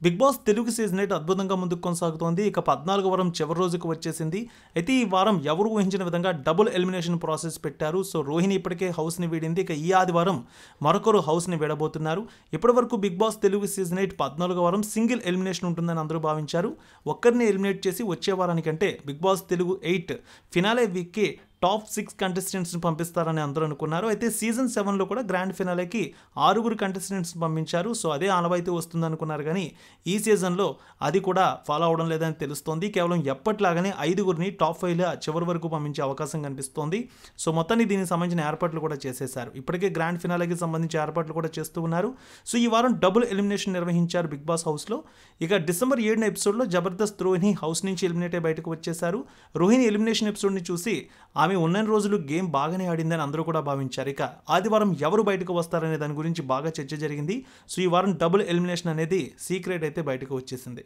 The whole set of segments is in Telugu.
బిగ్ బాస్ తెలుగు సీజన్ 8 అద్భుతంగా ముందుకు కొనసాగుతోంది. ఇక 14వ వారం చివరి రోజుకు వచ్చేసింది. అయితే ఈ వారం ఎవరు ఊహించిన విధంగా డబుల్ ఎలిమినేషన్ ప్రాసెస్ పెట్టారు. సో రోహిణి ఇప్పటికే హౌస్ని వీడింది. ఇక ఈ ఆదివారం మరొకరు హౌస్ని వీడబోతున్నారు. ఇప్పటివరకు బిగ్ బాస్ తెలుగు సీజన్ 8 14వ వారం సింగిల్ ఎలిమినేషన్ ఉంటుందని అందరూ భావించారు. ఒక్కరిని ఎలిమినేట్ చేసి వచ్చే వారానికంటే బిగ్ బాస్ తెలుగు 8 ఫినాలే వీక్కి టాప్ 6 కంటెస్టెంట్స్ని పంపిస్తారని అందరూ అనుకున్నారు. అయితే సీజన్ 7లో కూడా గ్రాండ్ ఫినాలేకి 6 కంటెస్టెంట్స్ని పంపించారు. సో అదే ఆనవాయితీ వస్తుంది అనుకున్నారు, కానీ ఈ సీజన్లో అది కూడా ఫాలో అవడం లేదని తెలుస్తోంది. కేవలం ఎప్పటిలాగానే 5 టాప్ 5 చివరి వరకు పంపించే అవకాశం కనిపిస్తోంది. సో మొత్తాన్ని దీనికి సంబంధించిన ఏర్పాట్లు కూడా చేసేశారు. ఇప్పటికే గ్రాండ్ ఫినాలేకి సంబంధించి ఏర్పాట్లు కూడా చేస్తూ ఉన్నారు. సో ఈ వారం డబుల్ ఎలిమినేషన్ నిర్వహించారు బిగ్ బాస్ హౌస్లో. ఇక డిసెంబర్ 7న ఎపిసోడ్లో జబర్దస్త్ రోహిణి హౌస్ నుంచి ఎలిమినేట్ అయి బయటకు వచ్చేశారు. రోహిణి ఎలిమినేషన్ ఎపిసోడ్ని చూసి ఆమె ఉన్న రోజులు గేమ్ బాగానే ఆడిందని అందరూ కూడా భావించారు. ఇక ఆదివారం ఎవరు బయటకు వస్తారనే దాని గురించి బాగా చర్చ జరిగింది. సో ఈ వారం డబుల్ ఎలిమినేషన్ అనేది సీక్రెట్ అయితే బయటకు వచ్చేసింది.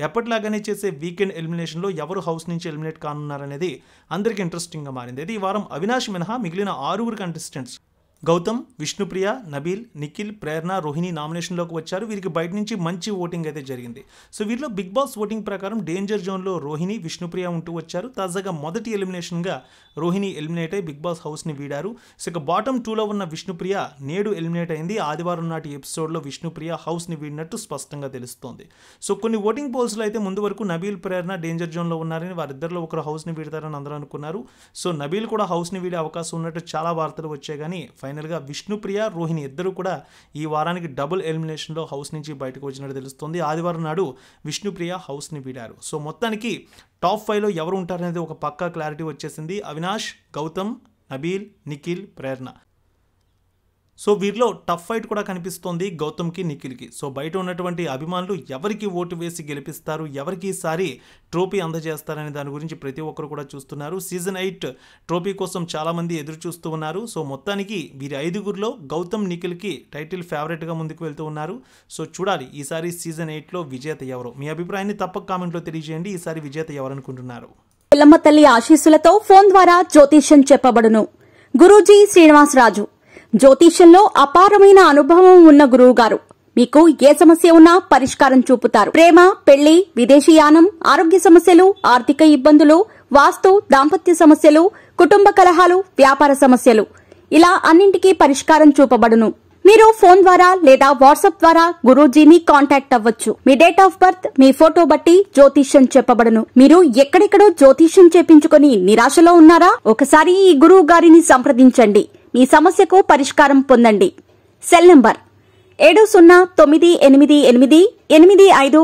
ఎప్పటిలాగానే చేసే వీకెండ్ ఎలిమినేషన్లో ఎవరు హౌస్ నుంచి ఎలిమినేట్ కానున్నారనేది అందరికీ ఇంట్రెస్టింగ్గా మారింది. అయితే ఈ వారం అవినాష్ మినహా మిగిలిన 6 కంటెస్టెంట్స్ గౌతమ్, విష్ణుప్రియ, నబీల్, నిఖిల్, ప్రేరణ, రోహిణి నామినేషన్లోకి వచ్చారు. వీరికి బయట నుంచి మంచి ఓటింగ్ అయితే జరిగింది. సో వీరిలో బిగ్ బాస్ ఓటింగ్ ప్రకారం డేంజర్ జోన్లో రోహిణి, విష్ణుప్రియ ఉంటూ వచ్చారు. తాజాగా మొదటి ఎలిమినేషన్గా రోహిణి ఎలిమినేట్ అయి బిగ్ బాస్ హౌస్ని వీడారు. సో ఇక బాటమ్ 2లో ఉన్న విష్ణుప్రియ నేడు ఎలిమినేట్ అయింది. ఆదివారం నాటి ఎపిసోడ్లో విష్ణుప్రియ హౌస్ని వీడినట్టు స్పష్టంగా తెలుస్తోంది. సో కొన్ని ఓటింగ్ పోల్స్లో అయితే ముందు వరకు నబీల్, ప్రేరణ డేంజర్ జోన్లో ఉన్నారని, వారిద్దరిలో ఒకరు హౌస్ని వీడతారని అందరూ అనుకున్నారు. సో నబీల్ కూడా హౌస్ని వీడే అవకాశం ఉన్నట్టు చాలా వార్తలు వచ్చాయి, కానీ ఫైనల్గా విష్ణుప్రియ, రోహిణి ఇద్దరు కూడా ఈ వారానికి డబుల్ ఎలిమినేషన్లో హౌస్ నుంచి బయటకు వచ్చినట్టు తెలుస్తుంది. ఆదివారం నాడు విష్ణుప్రియ హౌస్ని వీడారు. సో మొత్తానికి టాప్ 5లో ఎవరు ఉంటారనేది ఒక పక్కా క్లారిటీ వచ్చేసింది. అవినాష్, గౌతమ్, నబీల్, నిఖిల్, ప్రేరణ. సో వీరిలో టఫ్ ఫైట్ కూడా కనిపిస్తోంది గౌతమ్కి, నిఖిల్కి. సో బయట ఉన్నటువంటి అభిమానులు ఎవరికి ఓటు వేసి గెలిపిస్తారు, ఎవరికి ఈసారి ట్రోఫీ అందజేస్తారనే దాని గురించి ప్రతి ఒక్కరు కూడా చూస్తున్నారు. సీజన్ 8 ట్రోఫీ కోసం చాలామంది ఎదురు చూస్తూ ఉన్నారు. సో మొత్తానికి వీరి 5గురిలో గౌతమ్, నిఖిల్కి టైటిల్ ఫేవరెట్గా ముందుకు వెళ్తూ ఉన్నారు. సో చూడాలి ఈసారి సీజన్ 8లో విజేత ఎవరు. మీ అభిప్రాయాన్ని తప్పక కామెంట్లో తెలియజేయండి. ఈసారి విజేత ఎవరు అనుకుంటున్నారు? ఎల్లమ్మ తల్లి ఆశీస్సులతో ఫోన్ ద్వారా జ్యోతిష్యం చెప్పబడును. గురూజీ శ్రీనివాసరాజు. జ్యోతిష్యంలో అపారమైన అనుభవం ఉన్న గురువు గారు మీకు ఏ సమస్య ఉన్నా పరిష్కారం చూపుతారు. ప్రేమ, పెళ్లి, విదేశీయానం, ఆరోగ్య సమస్యలు, ఆర్థిక ఇబ్బందులు, వాస్తు, దాంపత్య సమస్యలు, కుటుంబ కలహాలు, వ్యాపార సమస్యలు, ఇలా అన్నింటికీ పరిష్కారం చూపబడును. మీరు ఫోన్ ద్వారా లేదా వాట్సాప్ ద్వారా గురూజీని కాంటాక్ట్ అవ్వచ్చు. మీ డేట్ ఆఫ్ బర్త్, మీ ఫోటో బట్టి జ్యోతిష్యం చెప్పబడును. మీరు ఎక్కడెక్కడో జ్యోతిష్యం చేపించుకుని నిరాశలో ఉన్నారా? ఒకసారి ఈ గురువు గారిని సంప్రదించండి. మీ సమస్యకు పరిష్కారం పొందండి. Cell number 7098888511